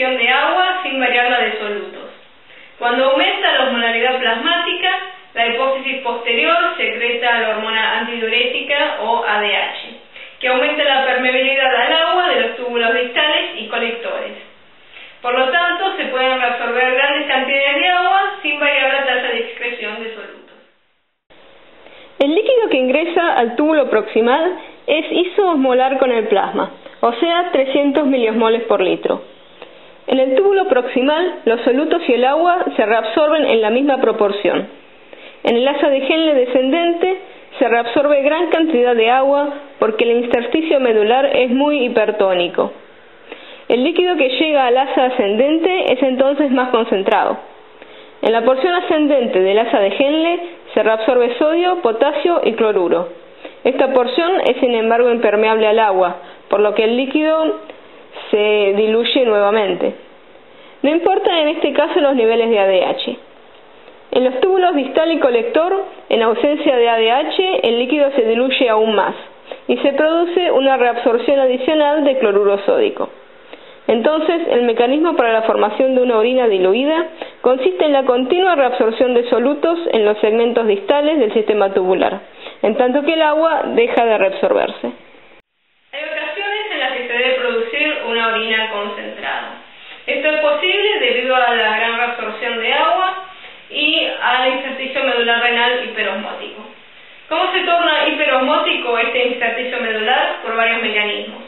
concentración de agua sin variar la de solutos. Cuando aumenta la osmolaridad plasmática, la hipófisis posterior secreta la hormona antidiurética o ADH, que aumenta la permeabilidad al agua de los túbulos distales y colectores. Por lo tanto, se pueden reabsorber grandes cantidades de agua sin variar la tasa de excreción de solutos. El líquido que ingresa al túbulo proximal es isoosmolar con el plasma, o sea 300 miliosmoles por litro. En el túbulo proximal, los solutos y el agua se reabsorben en la misma proporción. En el asa de Henle descendente se reabsorbe gran cantidad de agua porque el intersticio medular es muy hipertónico. El líquido que llega al asa ascendente es entonces más concentrado. En la porción ascendente del asa de Henle se reabsorbe sodio, potasio y cloruro. Esta porción es sin embargo impermeable al agua, por lo que el líquido se diluye nuevamente. No importan en este caso los niveles de ADH. En los túbulos distal y colector, en ausencia de ADH, el líquido se diluye aún más y se produce una reabsorción adicional de cloruro sódico. Entonces, el mecanismo para la formación de una orina diluida consiste en la continua reabsorción de solutos en los segmentos distales del sistema tubular, en tanto que el agua deja de reabsorberse. Hay ocasiones en las que se debe producir una orina concentrada. Esto es posible debido a la gran reabsorción de agua y al intersticio medular renal hiperosmótico. ¿Cómo se torna hiperosmótico este intersticio medular? Por varios mecanismos.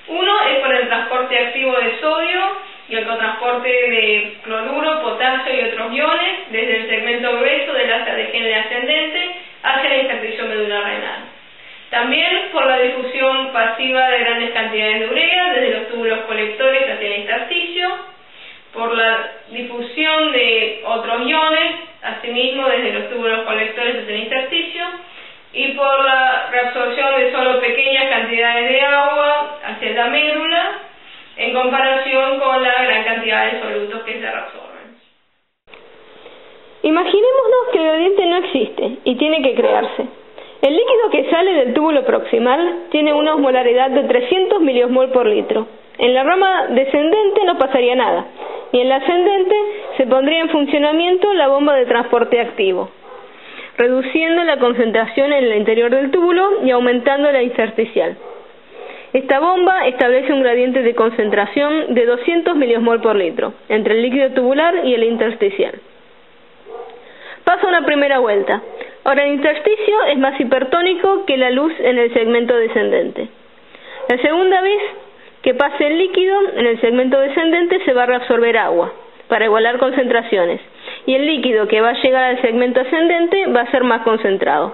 Uno es por el transporte activo de sodio y el cotransporte de cloruro, potasio y otros iones desde el segmento grueso del asa de Henle ascendente hacia el intersticio medular renal. También por la difusión pasiva de grandes cantidades de urea desde los túbulos colectores hacia el intersticio, por la difusión de otros iones, asimismo desde los túbulos colectores hacia el intersticio, y por la reabsorción de solo pequeñas cantidades de agua hacia la médula, en comparación con la gran cantidad de solutos que se reabsorben. Imaginémonos que el gradiente no existe y tiene que crearse. El líquido que sale del túbulo proximal tiene una osmolaridad de 300 miliosmol por litro. En la rama descendente no pasaría nada, y en la ascendente se pondría en funcionamiento la bomba de transporte activo, reduciendo la concentración en el interior del túbulo y aumentando la intersticial. Esta bomba establece un gradiente de concentración de 200 miliosmol por litro entre el líquido tubular y el intersticial. Pasa una primera vuelta. Ahora el intersticio es más hipertónico que la luz en el segmento descendente. La segunda vez que pase el líquido, en el segmento descendente se va a reabsorber agua para igualar concentraciones, y el líquido que va a llegar al segmento ascendente va a ser más concentrado.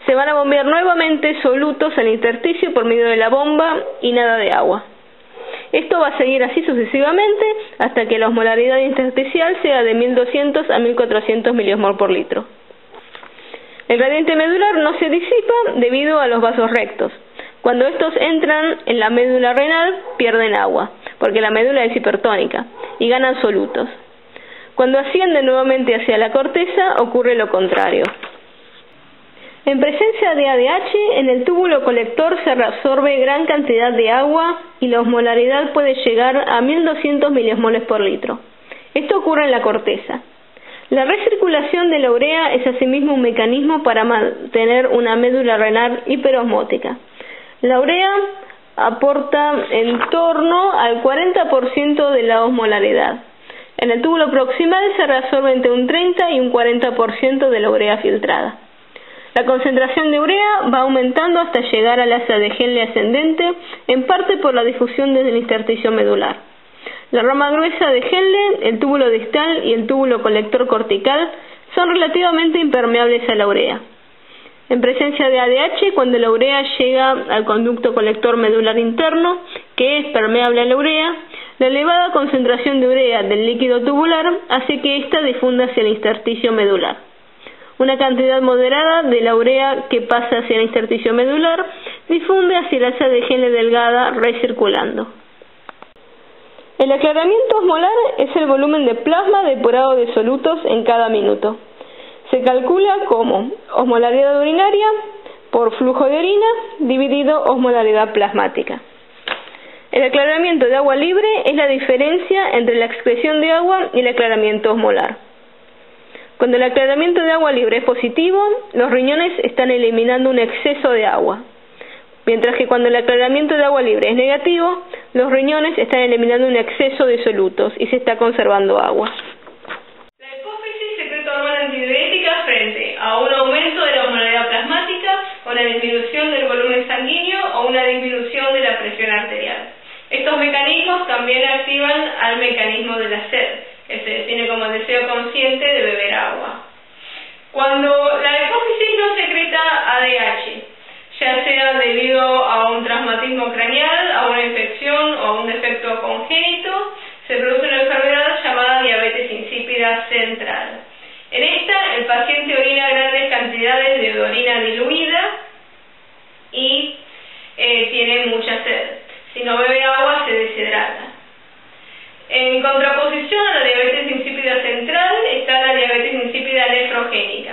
Se van a bombear nuevamente solutos al intersticio por medio de la bomba y nada de agua. Esto va a seguir así sucesivamente hasta que la osmolaridad intersticial sea de 1200 a 1400 miliosmol por litro. El gradiente medular no se disipa debido a los vasos rectos. Cuando estos entran en la médula renal pierden agua, porque la médula es hipertónica, y ganan solutos. Cuando ascienden nuevamente hacia la corteza ocurre lo contrario. En presencia de ADH, en el túbulo colector se reabsorbe gran cantidad de agua y la osmolaridad puede llegar a 1200 miliosmoles por litro. Esto ocurre en la corteza. La recirculación de la urea es asimismo un mecanismo para mantener una médula renal hiperosmótica. La urea aporta en torno al 40% de la osmolaridad. En el túbulo proximal se reabsorbe entre un 30 y un 40% de la urea filtrada. La concentración de urea va aumentando hasta llegar al asa de Henle ascendente, en parte por la difusión desde el intersticio medular. La rama gruesa de Henle, el túbulo distal y el túbulo colector cortical son relativamente impermeables a la urea. En presencia de ADH, cuando la urea llega al conducto colector medular interno, que es permeable a la urea, la elevada concentración de urea del líquido tubular hace que ésta difunda hacia el intersticio medular. Una cantidad moderada de la urea que pasa hacia el intersticio medular difunde hacia el asa de Henle delgada recirculando. El aclaramiento osmolar es el volumen de plasma depurado de solutos en cada minuto. Se calcula como osmolaridad urinaria por flujo de orina dividido osmolaridad plasmática. El aclaramiento de agua libre es la diferencia entre la excreción de agua y el aclaramiento osmolar. Cuando el aclaramiento de agua libre es positivo, los riñones están eliminando un exceso de agua, mientras que cuando el aclaramiento de agua libre es negativo, los riñones están eliminando un exceso de solutos y se está conservando agua. La hipófisis secreta hormona antidiurética frente a un aumento de la osmolaridad plasmática, una disminución del volumen sanguíneo o una disminución de la presión arterial. Estos mecanismos también activan al mecanismo de la sed, que se define como el deseo consciente de beber agua. Cuando la hipófisis no secreta ADH, ya sea debido a un traumatismo craneal, a una infección o a un defecto congénito, se produce una enfermedad llamada diabetes insípida central. En esta, el paciente orina grandes cantidades de orina diluida y tiene mucha sed. Si no bebe agua, se deshidrata. En contraposición a la diabetes insípida central está la diabetes insípida nefrogénica.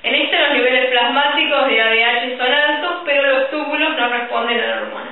En esta los niveles plasmáticos de ADH son altos, pero los túbulos no responden a la hormona.